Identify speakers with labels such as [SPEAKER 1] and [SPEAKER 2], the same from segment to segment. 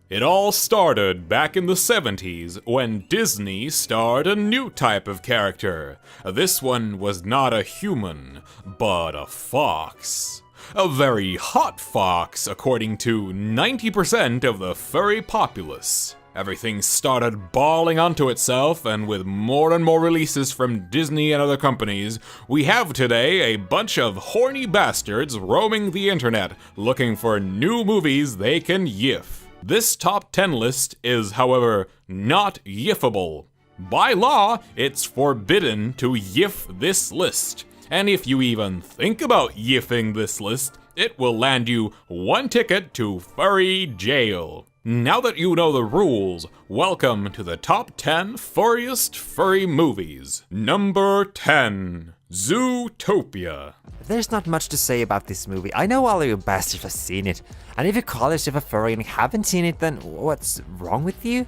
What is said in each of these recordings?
[SPEAKER 1] It all started back in the 70s when Disney starred a new type of character. This one was not a human, but a fox. A very hot fox, according to 90% of the furry populace. Everything started balling onto itself, and with more and more releases from Disney and other companies, we have today a bunch of horny bastards roaming the internet, looking for new movies they can yiff. This top 10 list is, however, not yiffable. By law, it's forbidden to yiff this list. And if you even think about yiffing this list, it will land you one ticket to furry jail. Now that you know the rules, welcome to the top 10 furriest furry movies. Number 10, Zootopia.
[SPEAKER 2] There's not much to say about this movie. I know all of you bastards have seen it. And if you call yourself a furry and haven't seen it, then what's wrong with you?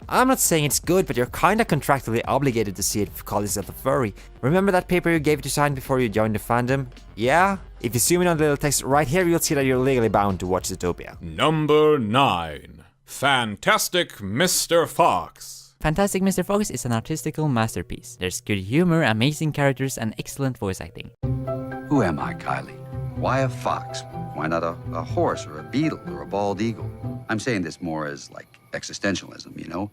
[SPEAKER 2] I'm not saying it's good, but you're kinda contractually obligated to see it if you call yourself a furry. Remember that paper you gave to sign before you joined the fandom? Yeah? If you zoom in on the little text right here, you'll see that you're legally bound to watch Zootopia.
[SPEAKER 1] Number 9, Fantastic Mr. Fox.
[SPEAKER 3] Fantastic Mr. Fox is an artistical masterpiece. There's good humor, amazing characters, and excellent voice acting.
[SPEAKER 4] Who am I, Kylie? Why a fox? Why not a horse or a beetle or a bald eagle? I'm saying this more as like existentialism, you know?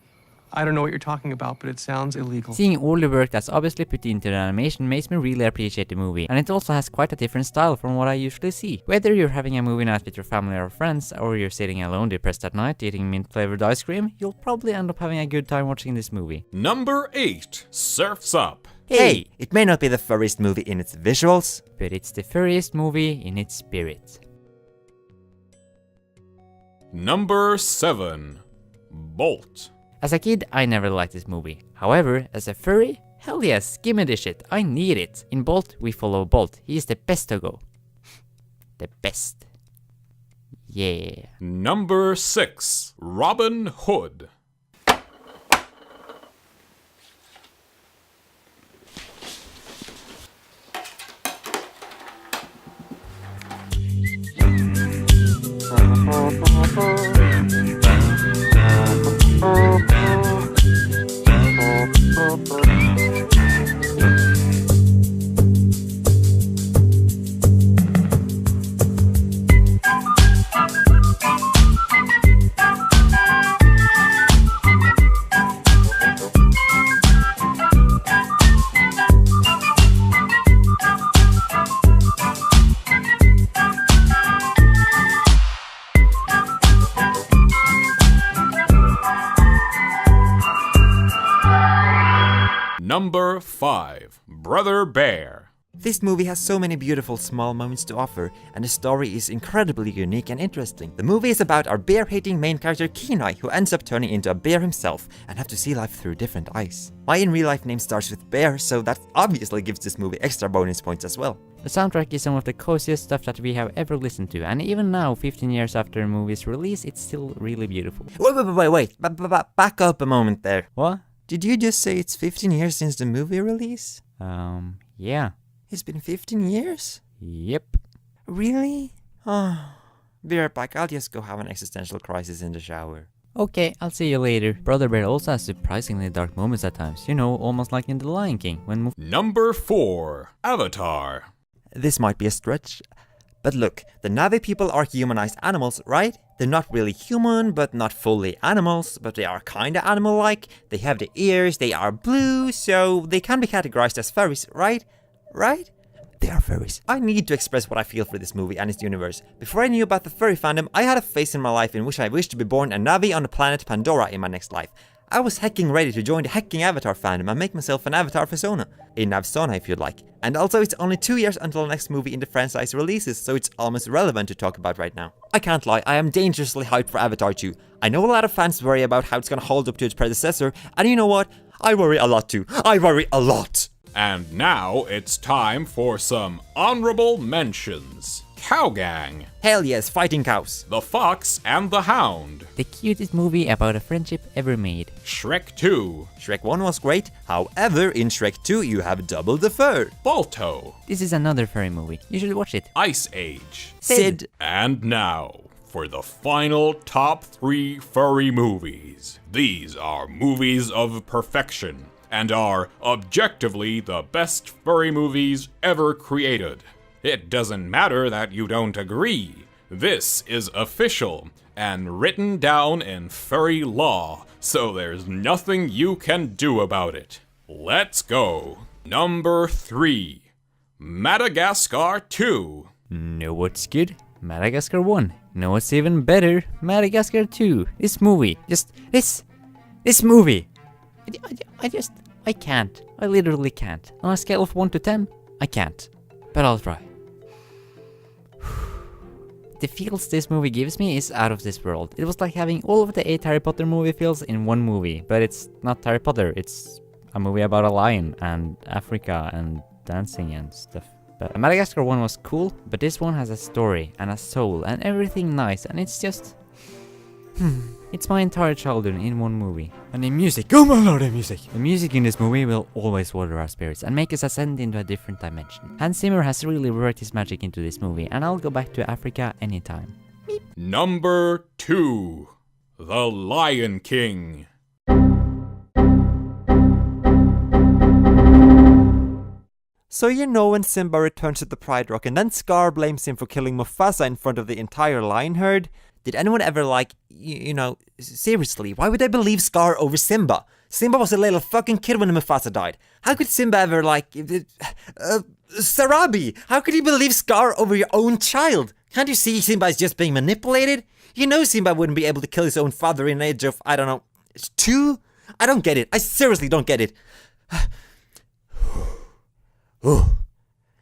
[SPEAKER 5] I don't know what you're talking about, but it sounds illegal.
[SPEAKER 3] Seeing all the work that's obviously put into the animation makes me really appreciate the movie, and it also has quite a different style from what I usually see. Whether you're having a movie night with your family or friends, or you're sitting alone depressed at night eating mint-flavored ice cream, you'll probably end up having a good time watching this movie.
[SPEAKER 1] Number 8, Surf's Up.
[SPEAKER 2] Hey, it may not be the furriest movie in its visuals,
[SPEAKER 3] But it's the furriest movie in its spirit.
[SPEAKER 1] Number 7, Bolt.
[SPEAKER 3] As a kid, I never liked this movie. However, as a furry, hell yes, gimme this shit, I need it. In Bolt, we follow Bolt. He is the best to go. The best. Yeah.
[SPEAKER 1] Number 6, Robin Hood. Number 5, Brother Bear.
[SPEAKER 2] This movie has so many beautiful small moments to offer, and the story is incredibly unique and interesting. The movie is about our bear-hating main character Kenai, who ends up turning into a bear himself and have to see life through different eyes. My in-real-life name starts with Bear, so that obviously gives this movie extra bonus points as well.
[SPEAKER 3] The soundtrack is some of the coziest stuff that we have ever listened to, and even now, 15 years after the movie's release, it's still really beautiful.
[SPEAKER 2] Wait. Back up a moment there.
[SPEAKER 3] What?
[SPEAKER 2] Did you just say it's 15 years since the movie release?
[SPEAKER 3] Yeah.
[SPEAKER 2] It's been 15 years?
[SPEAKER 3] Yep.
[SPEAKER 2] Really? Oh, be right back. I'll just go have an existential crisis in the shower.
[SPEAKER 3] Okay, I'll see you later. Brother Bear also has surprisingly dark moments at times, you know, almost like in The Lion King, when
[SPEAKER 1] Number 4, Avatar.
[SPEAKER 2] This might be a stretch, but look, the Na'vi people are humanized animals, right? They're not really human, but not fully animals, but they are kinda animal-like. They have the ears, they are blue, so they can be categorized as furries, right? Right? They are furries. I need to express what I feel for this movie and its universe. Before I knew about the furry fandom, I had a phase in my life in which I wished to be born a Na'vi on the planet Pandora in my next life. I was hecking ready to join the hecking Avatar fandom and make myself an Avatar persona. A Navsona if you'd like. And also it's only 2 years until the next movie in the franchise releases, so it's almost irrelevant to talk about right now. I can't lie, I am dangerously hyped for Avatar 2. I know a lot of fans worry about how it's gonna hold up to its predecessor, and you know what? I worry a lot too. I worry a lot!
[SPEAKER 1] And now it's time for some honorable mentions. Cowgang,
[SPEAKER 2] Hell yes, fighting cows.
[SPEAKER 1] The Fox and the Hound,
[SPEAKER 3] the cutest movie about a friendship ever made.
[SPEAKER 1] Shrek 2,
[SPEAKER 2] Shrek 1 was great, however in Shrek 2 you have double the fur.
[SPEAKER 1] Balto,
[SPEAKER 3] This is another furry movie. You should watch it.
[SPEAKER 1] Ice Age,
[SPEAKER 2] Sid.
[SPEAKER 1] and now, for the final top 3 furry movies. These are movies of perfection and are objectively the best furry movies ever created. It doesn't matter that you don't agree. This is official and written down in furry law, so there's nothing you can do about it. Let's go. Number 3. Madagascar 2.
[SPEAKER 3] Know what's good? Madagascar 1. Know what's even better? Madagascar 2. This movie. This movie. I can't. I literally can't. On a scale of 1 to 10, I can't. But I'll try. The feels this movie gives me is out of this world. It was like having all of the 8 Harry Potter movie feels in one movie. But it's not Harry Potter. It's a movie about a lion and Africa and dancing and stuff. But Madagascar 1 was cool, but this one has a story and a soul and everything nice, and it's just... It's my entire childhood in one movie. And the music, oh my lord, the music! The music in this movie will always water our spirits and make us ascend into a different dimension. Hans Zimmer has really worked his magic into this movie, and I'll go back to Africa anytime.
[SPEAKER 1] Number 2. The Lion King.
[SPEAKER 2] So you know when Simba returns to the Pride Rock and then Scar blames him for killing Mufasa in front of the entire lion herd? Did anyone ever seriously, why would they believe Scar over Simba? Simba was a little fucking kid when Mufasa died. How could Simba ever Sarabi, how could you believe Scar over your own child? Can't you see Simba is just being manipulated? You know Simba wouldn't be able to kill his own father in the age of, 2? I don't get it. I seriously don't get it.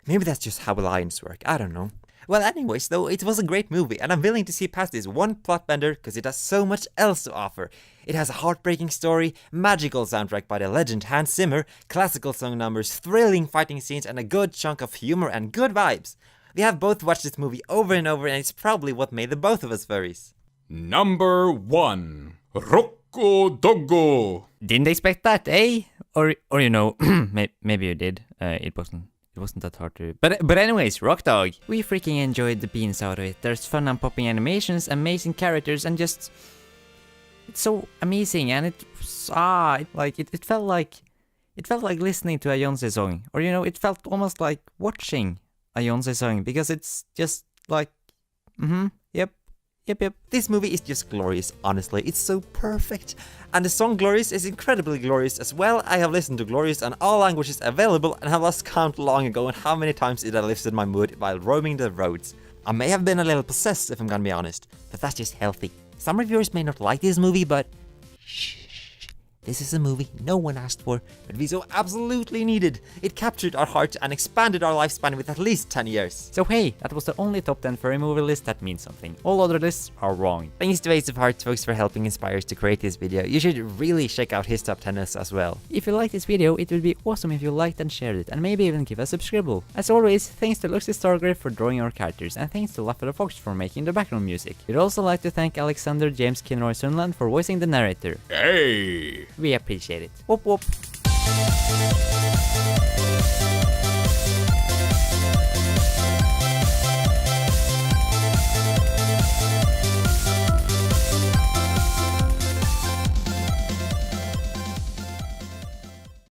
[SPEAKER 2] Maybe that's just how lions work, I don't know. Well, anyways, though, it was a great movie, and I'm willing to see past this one plot bender because it has so much else to offer. It has a heartbreaking story, magical soundtrack by the legend Hans Zimmer, classical song numbers, thrilling fighting scenes, and a good chunk of humor and good vibes. We have both watched this movie over and over, and it's probably what made the both of us furries.
[SPEAKER 1] Number 1. Rocco Doggo.
[SPEAKER 3] Didn't expect that, eh? Or maybe you did. It wasn't that hard to... But anyways, Rock Dog. We freaking enjoyed the beans out of it. There's fun and popping animations, amazing characters, and just... It's so amazing, and it felt like... It felt like listening to a Beyoncé song. Or, it felt almost like watching a Beyoncé song, because it's just like... Yep.
[SPEAKER 2] This movie is just glorious, honestly. It's so perfect. And the song Glorious is incredibly glorious as well. I have listened to Glorious on all languages available and have lost count long ago on how many times it has lifted my mood while roaming the roads. I may have been a little possessed if I'm gonna be honest, but that's just healthy. Some reviewers may not like this movie, but shh. This is a movie no one asked for, but we so absolutely needed. It captured our heart and expanded our lifespan with at least 10 years.
[SPEAKER 3] So hey, that was the only top 10 furry movie list that means something. All other lists are wrong.
[SPEAKER 2] Thanks to Ace of Hearts folks for helping inspire us to create this video. You should really check out his top 10 lists as well.
[SPEAKER 3] If you liked this video, it would be awesome if you liked and shared it, and maybe even give a subscribe. As always, thanks to Luxy Stargrave for drawing our characters, and thanks to Laffer the Fox for making the background music. We'd also like to thank Alexander James Kinroy Sunland for voicing the narrator.
[SPEAKER 1] Hey!
[SPEAKER 3] We appreciate it. Whoop whoop.